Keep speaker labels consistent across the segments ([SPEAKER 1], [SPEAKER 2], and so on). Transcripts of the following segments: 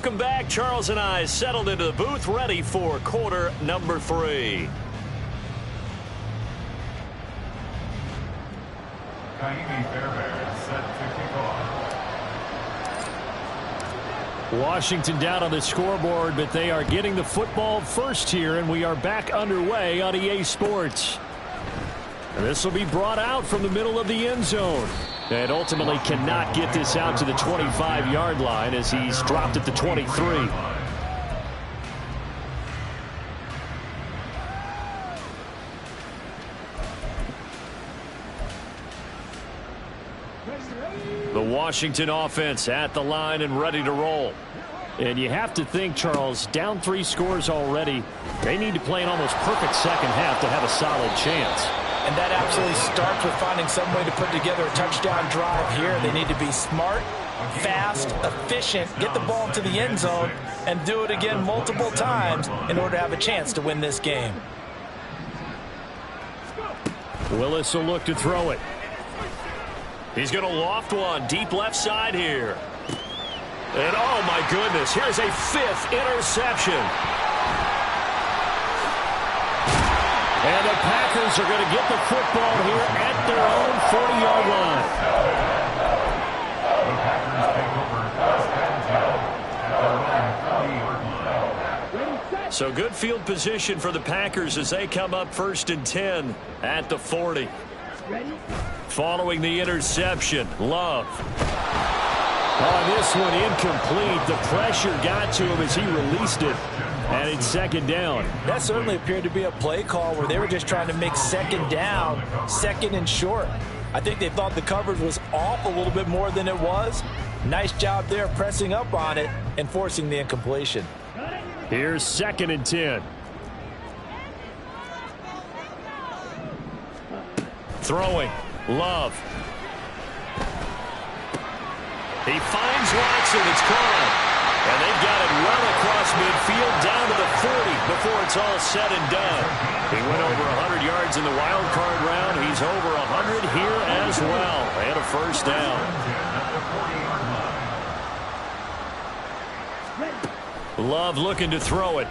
[SPEAKER 1] Welcome back. Charles and I settled into the booth, ready for quarter number 3.
[SPEAKER 2] Washington down on the scoreboard, but they are getting the football first here, and we are back underway on EA Sports. And this will be brought out from the middle of the end zone. And ultimately cannot get this out to the 25-yard line as he's dropped at the 23. The Washington offense at the line and ready to roll. And you have to think, Charles, down 3 scores already. They need to play an almost perfect second half to have a solid chance.
[SPEAKER 3] And that absolutely starts with finding some way to put together a touchdown drive here. They need to be smart, fast, efficient, get the ball into the end zone, and do it again multiple times in order to have a chance to win this game.
[SPEAKER 2] Willis will look to throw it.
[SPEAKER 1] He's going to loft one deep left side here. And oh my goodness, here's a 5th interception.
[SPEAKER 2] And the Packers are going to get the football here at their own 40-yard line.
[SPEAKER 1] So good field position for the Packers as they come up 1st and 10 at the 40. Following the interception, Love.
[SPEAKER 2] On this one, incomplete. The pressure got to him as he released it. And it's 2nd down.
[SPEAKER 3] That certainly appeared to be a play call where they were just trying to make 2nd down, 2nd and short. I think they thought the coverage was off a little bit more than it was. Nice job there pressing up on it and forcing the incompletion.
[SPEAKER 2] Here's 2nd and 10.
[SPEAKER 1] Throwing. Love. He finds Watson. It's caught. And they've got it well across midfield down to the 40 before it's all said and done. He went over 100 yards in the wild card round. He's over 100 here as well. And a 1st down. Love looking to throw it.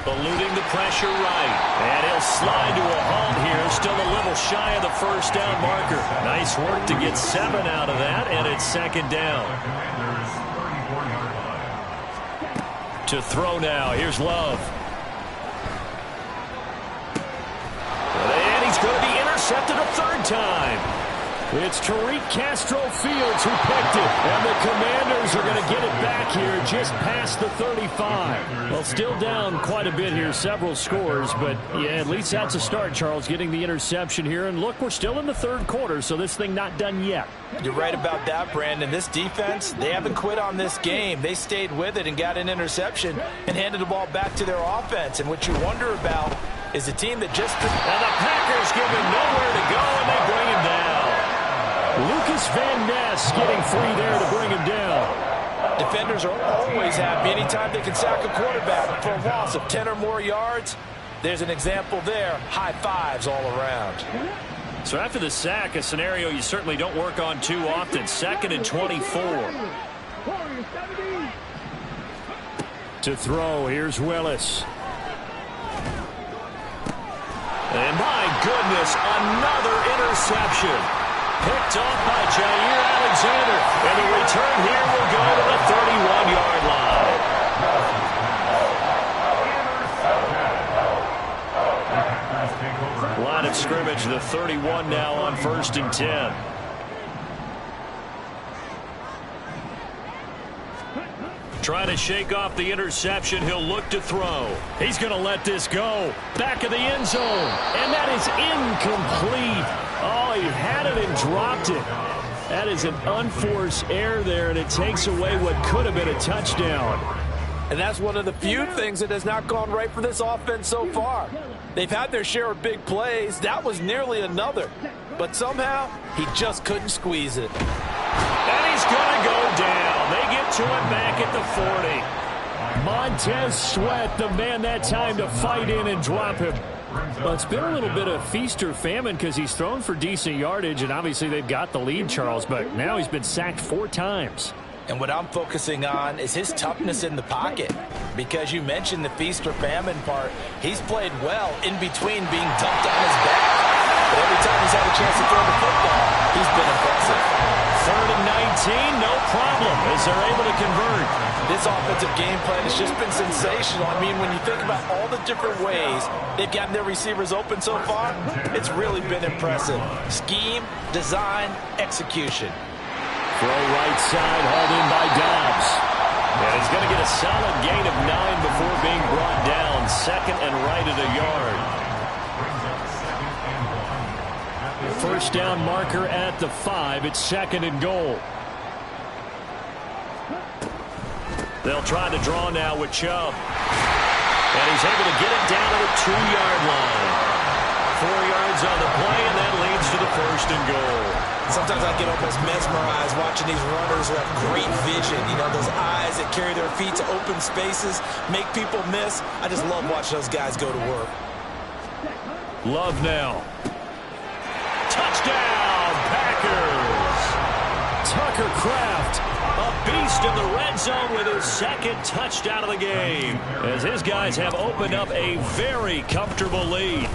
[SPEAKER 1] Eluding the pressure right. And he'll slide to a halt here. Still a little shy of the 1st down marker. Nice work to get 7 out of that. And it's 2nd down. To throw now. Here's Love. And he's going to be intercepted a 3rd time.
[SPEAKER 2] It's Tariq Castro-Fields who picked it. And the Commanders are going to get it back here just past the 35. Well, still down quite a bit here, several scores. But, yeah, at least that's a start, Charles, getting the interception here. And, look, we're still in the 3rd quarter, so this thing not done yet.
[SPEAKER 3] You're right about that, Brandon. This defense, they haven't quit on this game. They stayed with it and got an interception and handed the ball back to their offense. And what you wonder about is a team that just...
[SPEAKER 1] And the Packers give him nowhere to go, and they bring him down.
[SPEAKER 2] Lucas Van Ness getting free there to bring him down.
[SPEAKER 3] Defenders are always happy anytime they can sack a quarterback for a loss of 10 or more yards. There's an example there. High fives all around.
[SPEAKER 1] So after the sack, a scenario you certainly don't work on too often. 2nd and 24.
[SPEAKER 2] To throw, here's Willis.
[SPEAKER 1] And my goodness, another interception. Picked off by Jair Alexander. And the return here will go to the 31-yard line. Line of scrimmage, the 31 now on 1st and 10. Trying to shake off the interception. He'll look to throw. He's going to let this go. Back of the end zone. And that is incomplete. Oh, he had it and dropped it. That is an unforced error there, and it takes away what could have been a touchdown.
[SPEAKER 3] And that's one of the few things that has not gone right for this offense so far. They've had their share of big plays. That was nearly another. But somehow, he just couldn't squeeze it.
[SPEAKER 1] And he's going to go down. They get to him back at the 40.
[SPEAKER 2] Montez Sweat, the man that time to fight in and drop him. Well, it's been a little bit of feast or famine because he's thrown for decent yardage, and obviously they've got the lead, Charles, but now he's been sacked 4 times.
[SPEAKER 3] And what I'm focusing on is his toughness in the pocket. Because you mentioned the feast or famine part. He's played well in between being dumped on his back. But every time he's had a chance to throw the football, he's been impressive.
[SPEAKER 1] 3rd and 19, no problem, as they're able to convert.
[SPEAKER 3] This offensive game plan has just been sensational. I mean, when you think about all the different ways they've gotten their receivers open so far, it's really been impressive. Scheme, design, execution.
[SPEAKER 1] Throw right side, hauled in by Dobbs. And he's going to get a solid gain of 9 before being brought down. 2nd and right at a yard. First down marker at the 5. It's 2nd and goal. They'll try to draw now with Chubb. And he's able to get it down to the 2-yard line. 4 yards on the play, and that leads to the 1st and goal.
[SPEAKER 3] Sometimes I get almost mesmerized watching these runners who have great vision. You know, those eyes that carry their feet to open spaces, make people miss. I just love watching those guys go to work.
[SPEAKER 1] Love now. Touchdown, Packers! Tucker Kraft, a beast in the red zone with his 2nd touchdown of the game, as his guys have opened up a very comfortable lead.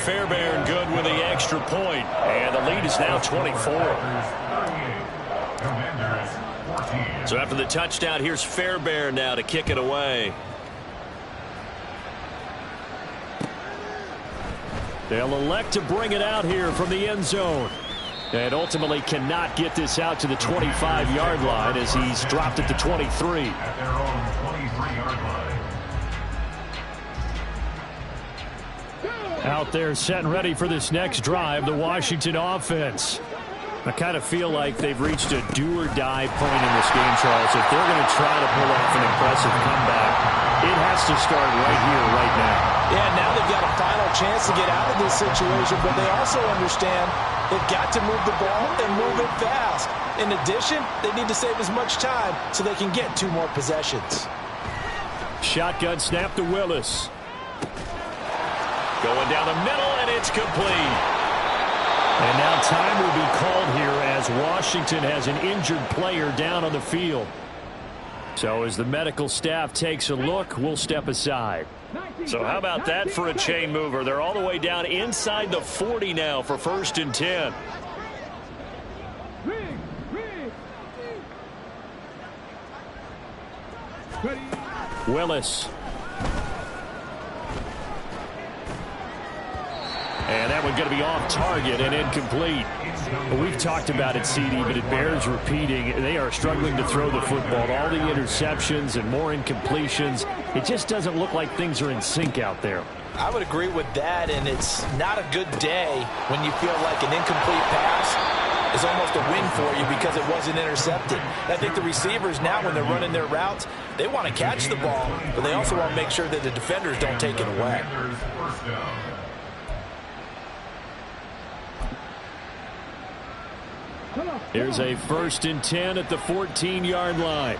[SPEAKER 1] Fairbairn good with the extra point, and the lead is now 24. So after the touchdown, here's Fairbairn now to kick it away. They'll elect to bring it out here from the end zone. And ultimately cannot get this out to the 25-yard line as he's dropped at the 23. Out there set and ready for this next drive, the Washington offense. I kind of feel like they've reached a do-or-die point in this game, Charles. If they're going to try to pull off an impressive comeback, it has to start right here, right now.
[SPEAKER 3] Yeah, now they've got a final chance to get out of this situation, but they also understand they've got to move the ball and move it fast. In addition, they need to save as much time so they can get 2 more possessions.
[SPEAKER 1] Shotgun snap to Willis. Going down the middle, and it's complete. And now time will be called here as Washington has an injured player down on the field. So as the medical staff takes a look, we'll step aside. So how about that for a chain mover? They're all the way down inside the 40 now for 1st and 10. Willis. And that one's going to be off target and incomplete. Well, we've talked about it, CD, but it bears repeating. They are struggling to throw the football. All the interceptions and more incompletions. It just doesn't look like things are in sync out there.
[SPEAKER 3] I would agree with that, and it's not a good day when you feel like an incomplete pass is almost a win for you because it wasn't intercepted. I think the receivers now, when they're running their routes, they want to catch the ball, but they also want to make sure that the defenders don't take it away.
[SPEAKER 1] Here's a 1st and 10 at the 14-yard line.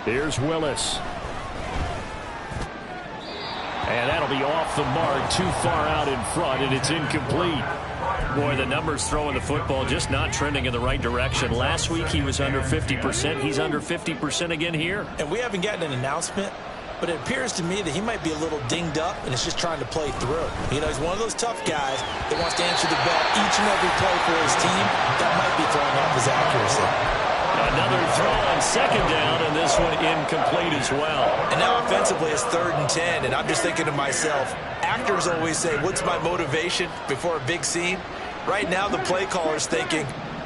[SPEAKER 1] Here's Willis. And that'll be off the mark, too far out in front, and it's incomplete. Boy, the numbers throwing the football just not trending in the right direction. Last week he was under 50%. He's under 50% again here.
[SPEAKER 3] And we haven't gotten an announcement, but it appears to me that he might be a little dinged up and is just trying to play through. You know, he's one of those tough guys that wants to answer the bell each and every play for his team. That might be throwing off his accuracy.
[SPEAKER 1] Another throw on 2nd down, and this one incomplete as well.
[SPEAKER 3] And now offensively it's 3rd and 10, and I'm just thinking to myself, actors always say, what's my motivation before a big scene? Right now the play caller's thinking,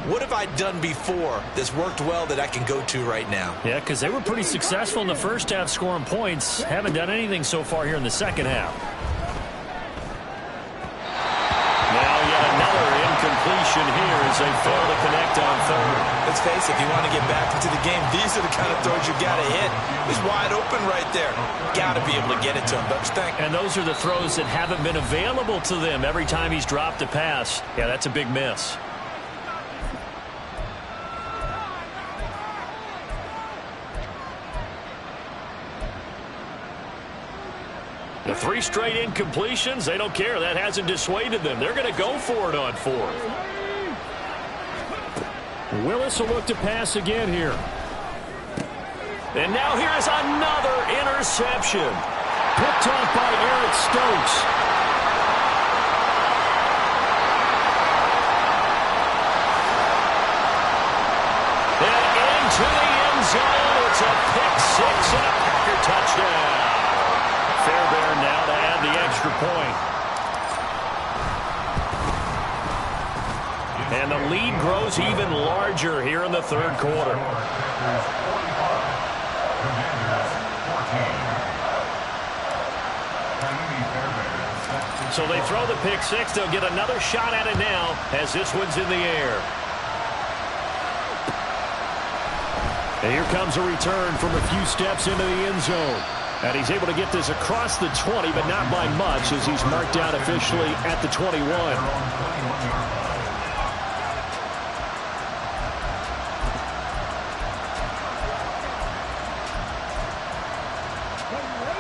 [SPEAKER 3] what have I done before that's worked well that I can go to right now?
[SPEAKER 1] Yeah, because they were pretty successful in the first half scoring points. Haven't done anything so far here in the second half. Now yet another incompletion here as they fail to connect on 3rd.
[SPEAKER 3] Let's face it, if you want to get back into the game, these are the kind of throws you got to hit. He's wide open right there. Got to be able to get it to him, don't you think?
[SPEAKER 1] And those are the throws that haven't been available to them every time he's dropped a pass. Yeah, that's a big miss. The 3 straight incompletions, they don't care. That hasn't dissuaded them. They're going to go for it on 4th.
[SPEAKER 2] Willis will look to pass again here.
[SPEAKER 1] And now here's another interception.
[SPEAKER 2] Picked off by Eric Stokes.
[SPEAKER 1] And into the end zone. It's a pick-6 and a Packer touchdown. Fairbairn now to add the extra point. And the lead grows even larger here in the 3rd quarter. So they throw the pick-6. They'll get another shot at it now as this one's in the air. And here comes a return from a few steps into the end zone. And he's able to get this across the 20, but not by much as he's marked out officially at the 21.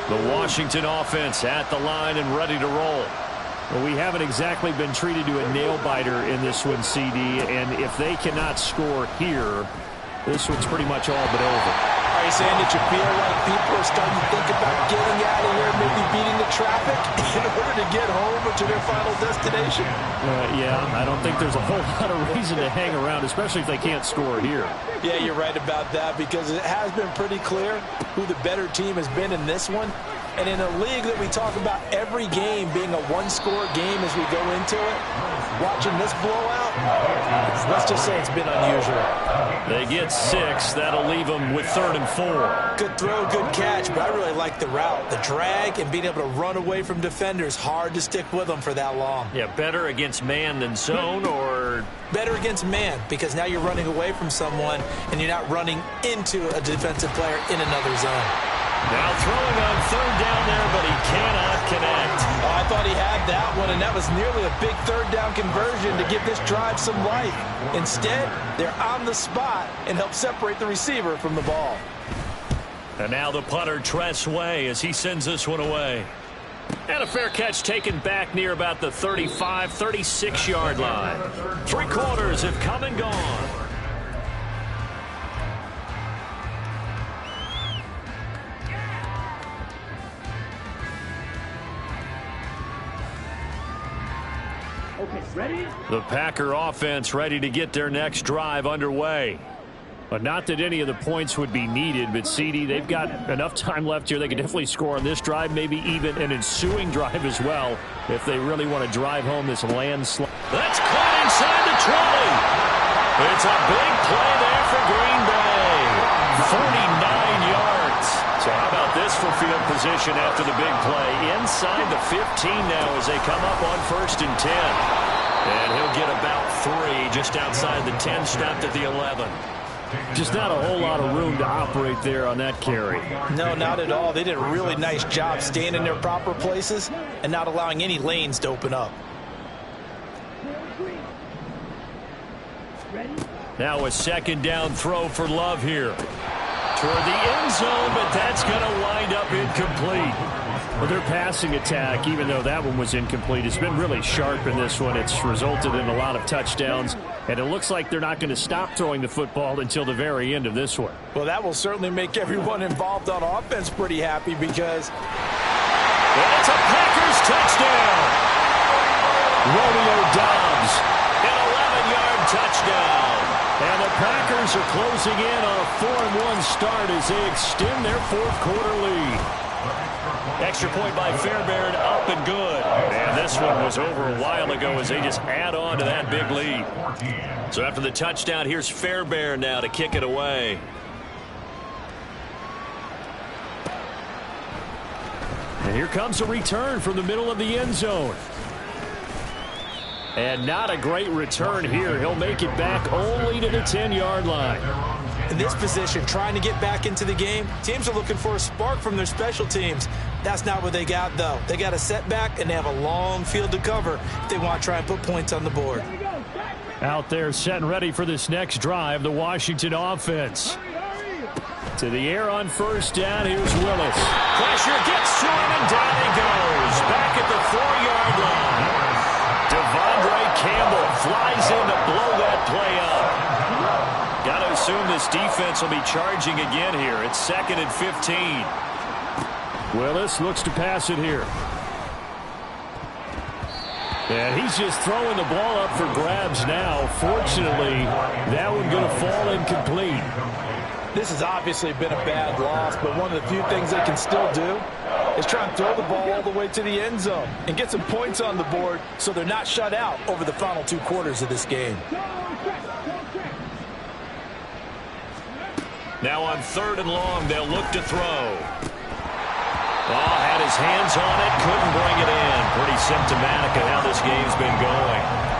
[SPEAKER 1] The Washington offense at the line and ready to roll. Well, we haven't exactly been treated to a nail-biter in this one, CD, and if they cannot score here, this one's pretty much all but over.
[SPEAKER 3] Are you saying that you feel like people are starting to think about getting out of here, maybe beating the traffic in order to get home or to their final destination?
[SPEAKER 2] Yeah, I don't think there's a whole lot of reason to hang around, especially if they can't score here.
[SPEAKER 3] Yeah, you're right about that because it has been pretty clear who the better team has been in this one. And in a league that we talk about every game being a one-score game as we go into it, watching this blowout, let's just say it's been unusual.
[SPEAKER 1] They get 6. That'll leave them with 3rd and 4.
[SPEAKER 3] Good throw, good catch, but I really like the route. The drag and being able to run away from defenders, hard to stick with them for that long.
[SPEAKER 1] Yeah, better against man than zone, or
[SPEAKER 3] better against man because now you're running away from someone and you're not running into a defensive player in another zone.
[SPEAKER 1] Now throwing on 3rd down there, but he cannot connect.
[SPEAKER 3] Oh, I thought he had that one, and that was nearly a big 3rd down conversion to give this drive some life. Instead, they're on the spot and help separate the receiver from the ball.
[SPEAKER 1] And now the punter, Tress Way, as he sends this one away. And a fair catch taken back near about the 35, 36-yard line. 3 quarters have come and gone. The Packer offense ready to get their next drive underway. But not that any of the points would be needed, but CD, they've got enough time left here. They could definitely score on this drive, maybe even an ensuing drive as well, if they really want to drive home this landslide. That's caught inside the 20. It's a big play there for Green Bay. 49 yards. So how about this for field position after the big play? Inside the 15 now as they come up on 1st and 10. And he'll get about 3 just outside the 10, stopped at the 11.
[SPEAKER 2] Just not a whole lot of room to operate there on that carry.
[SPEAKER 3] No, not at all. They did a really nice job staying in their proper places and not allowing any lanes to open up.
[SPEAKER 1] Now a 2nd down throw for Love here. Toward the end zone, but that's going to wind up incomplete.
[SPEAKER 2] Well, their passing attack, even though that one was incomplete, has been really sharp in this one. It's resulted in a lot of touchdowns, and it looks like they're not going to stop throwing the football until the very end of this one.
[SPEAKER 3] Well, that will certainly make everyone involved on offense pretty happy because
[SPEAKER 1] it's a Packers touchdown.
[SPEAKER 2] Romeo Doubs.
[SPEAKER 1] An 11-yard touchdown.
[SPEAKER 2] And the Packers are closing in on a 4-1 start as they extend their 4th quarter lead.
[SPEAKER 1] Extra point by Fairbairn, up and good. And this one was over a while ago as they just add on to that big lead. So after the touchdown, here's Fairbairn now to kick it away.
[SPEAKER 2] And here comes a return from the middle of the end zone. And not a great return here. He'll make it back only to the 10-yard line.
[SPEAKER 3] In this position, trying to get back into the game, teams are looking for a spark from their special teams. That's not what they got, though. They got a setback, and they have a long field to cover if they want to try and put points on the board.
[SPEAKER 2] Out there set and ready for this next drive, the Washington offense. To the air on first down. Here's Willis.
[SPEAKER 1] Pressure gets to him, and down he goes. Back at the 4-yard line. Devondre Campbell flies in to blow that play up. Got to assume this defense will be charging again here. It's 2nd and 15.
[SPEAKER 2] Willis looks to pass it here. And he's just throwing the ball up for grabs now. Fortunately, that one going to fall incomplete.
[SPEAKER 3] This has obviously been a bad loss, but one of the few things they can still do is try and throw the ball all the way to the end zone and get some points on the board so they're not shut out over the final 2 quarters of this game.
[SPEAKER 1] Now on 3rd and long, they'll look to throw. Oh, had his hands on it, couldn't bring it in. Pretty symptomatic of how this game's been going.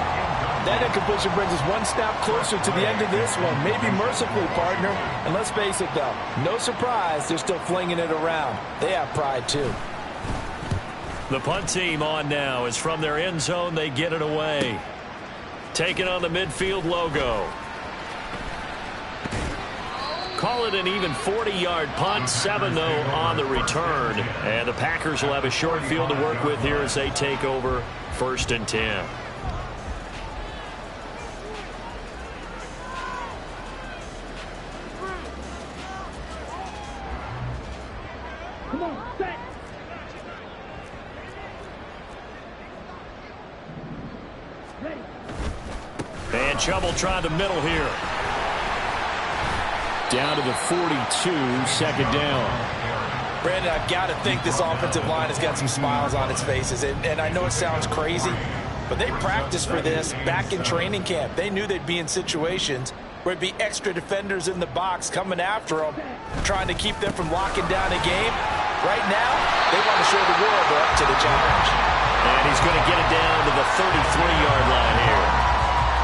[SPEAKER 3] That incompletion brings us one step closer to the end of this one. Maybe mercifully, partner. And let's face it, though, no surprise, they're still flinging it around. They have pride, too.
[SPEAKER 1] The punt team on now. As from their end zone, they get it away. Taking on the midfield logo. Call it an even 40-yard punt. 7, though, on the return. And the Packers will have a short field to work with here as they take over 1st and 10. And Chubb try the middle here.
[SPEAKER 2] Down to the 42, 2nd down.
[SPEAKER 3] Brandon, I've got to think this offensive line has got some smiles on its faces. And I know it sounds crazy, but they practiced for this back in training camp. They knew they'd be in situations where it'd be extra defenders in the box coming after them, trying to keep them from locking down a game. Right now, they want to show the world they're up to the challenge.
[SPEAKER 1] And he's going to get it down to the 33-yard line here.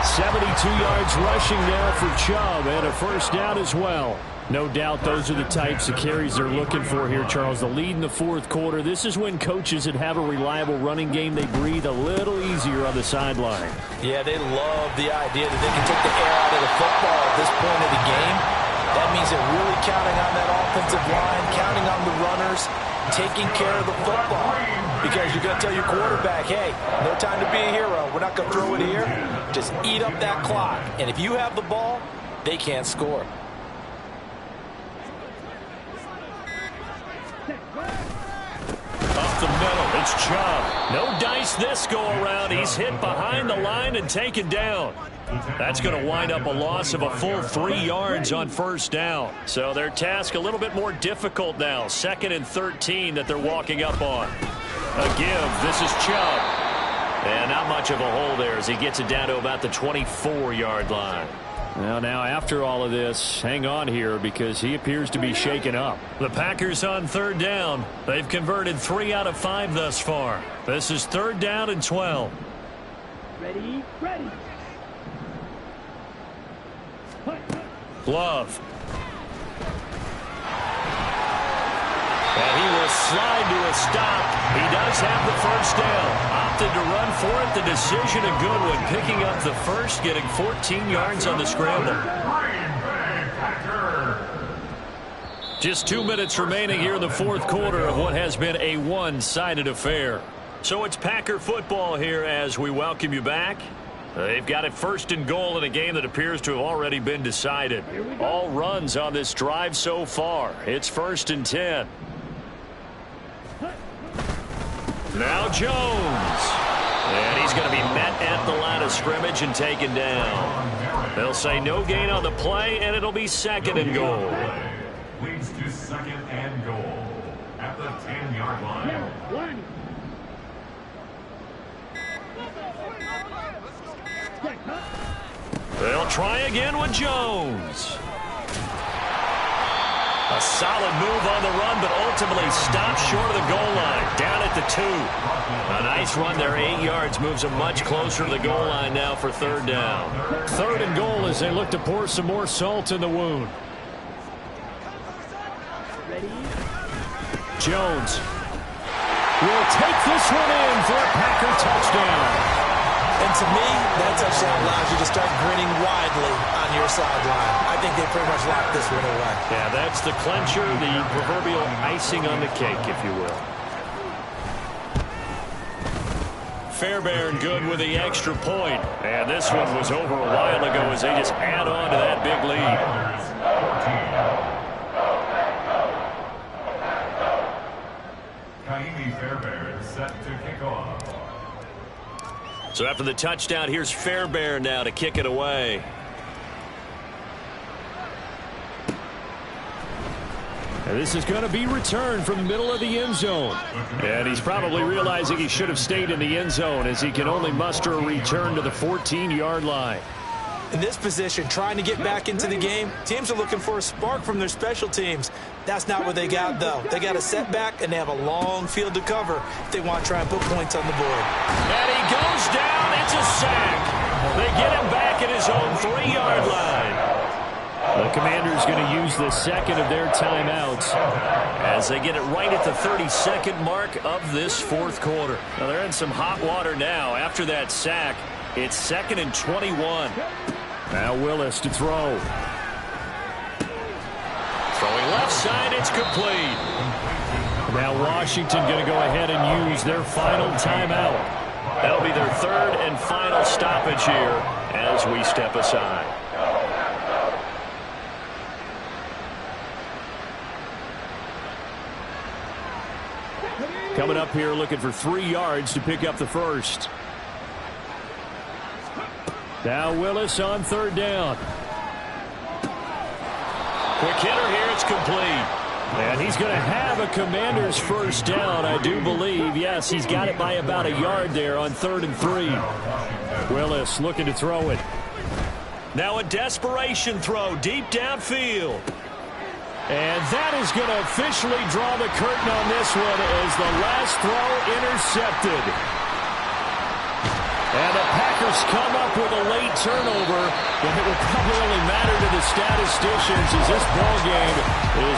[SPEAKER 2] 72 yards rushing now for Chubb, and a 1st down as well. No doubt those are the types of carries they're looking for here, Charles. The lead in the 4th quarter. This is when coaches that have a reliable running game, they breathe a little easier on the sideline.
[SPEAKER 3] Yeah, they love the idea that they can take the air out of the football at this point of the game. That means they're really counting on that offensive line, counting on the runners, taking care of the football. Because you're going to tell your quarterback, hey, no time to be a hero. We're not going to throw it here. Just eat up that clock. And if you have the ball, they can't score.
[SPEAKER 1] Up the middle, it's Chubb. No dice this go around. He's hit behind the line and taken down. That's going to wind up a loss of a full 3 yards on 1st down. So their task a little bit more difficult now. 2nd and 13 that they're walking up on. A give. This is Chubb. And not much of a hole there as he gets it down to about the 24-yard line.
[SPEAKER 2] Well, now after all of this, hang on here because he appears to be shaken up.
[SPEAKER 1] The Packers on 3rd down. They've converted 3 out of 5 thus far. This is 3rd down and 12.
[SPEAKER 4] Ready, ready.
[SPEAKER 1] Love. And he will slide to a stop. He does have the 1st down. Opted to run for it. The decision a good one. Picking up the 1st, getting 14 yards on the scramble. Just 2 minutes remaining here in the 4th quarter of what has been a one-sided affair. So it's Packer football here as we welcome you back. They've got it 1st and goal in a game that appears to have already been decided. All runs on this drive so far. It's 1st and 10. Now Jones. And he's going to be met at the line of scrimmage and taken down. They'll say no gain on the play, and it'll be 2nd and goal.
[SPEAKER 5] Leads to 2nd and goal at the 10-yard line.
[SPEAKER 1] They'll try again with Jones. A solid move on the run, but ultimately stopped short of the goal line. Down at the 2. A nice run there, 8 yards. Moves them much closer to the goal line now for 3rd down.
[SPEAKER 2] 3rd and goal as they look to pour some more salt in the wound. Jones will take this one in for a Packer touchdown.
[SPEAKER 3] And to me, that touchdown allows you to start grinning widely on your sideline. I think they pretty much locked this one away.
[SPEAKER 1] Yeah, that's the clincher, the proverbial icing on the cake, if you will. Fairbairn good with the extra point. And this one was over a while ago as they just add on to that big lead.
[SPEAKER 5] Fairbairn set to kick off.
[SPEAKER 1] So after the touchdown, here's Fairbairn now to kick it away.
[SPEAKER 2] And this is going to be returned from the middle of the end zone.
[SPEAKER 1] And he's probably realizing he should have stayed in the end zone as he can only muster a return to the 14-yard line.
[SPEAKER 3] In this position, trying to get back into the game, teams are looking for a spark from their special teams. That's not what they got, though. They got a setback, and they have a long field to cover if they want to try and put points on the board.
[SPEAKER 1] And he goes down. It's a sack. They get him back at his own 3-yard line.
[SPEAKER 2] The Commanders going to use the second of their timeouts
[SPEAKER 1] as they get it right at the 32nd mark of this fourth quarter. Now they're in some hot water now. After that sack, it's 2nd and 21.
[SPEAKER 2] Now Willis to throw.
[SPEAKER 1] Throwing left side, it's complete.
[SPEAKER 2] Now Washington going to go ahead and use their final timeout.
[SPEAKER 1] That'll be their third and final stoppage here as we step aside.
[SPEAKER 2] Coming up here looking for 3 yards to pick up the first. Now Willis on 3rd down.
[SPEAKER 1] Quick hitter here, it's complete.
[SPEAKER 2] And he's going to have a Commander's first down, I do believe. Yes, he's got it by about a yard there on 3rd and 3. Willis looking to throw it.
[SPEAKER 1] Now a desperation throw deep downfield.
[SPEAKER 2] And that is going to officially draw the curtain on this one as the last throw intercepted. And the Packers come up with a late turnover, but it will probably only matter to the statisticians as this ball game is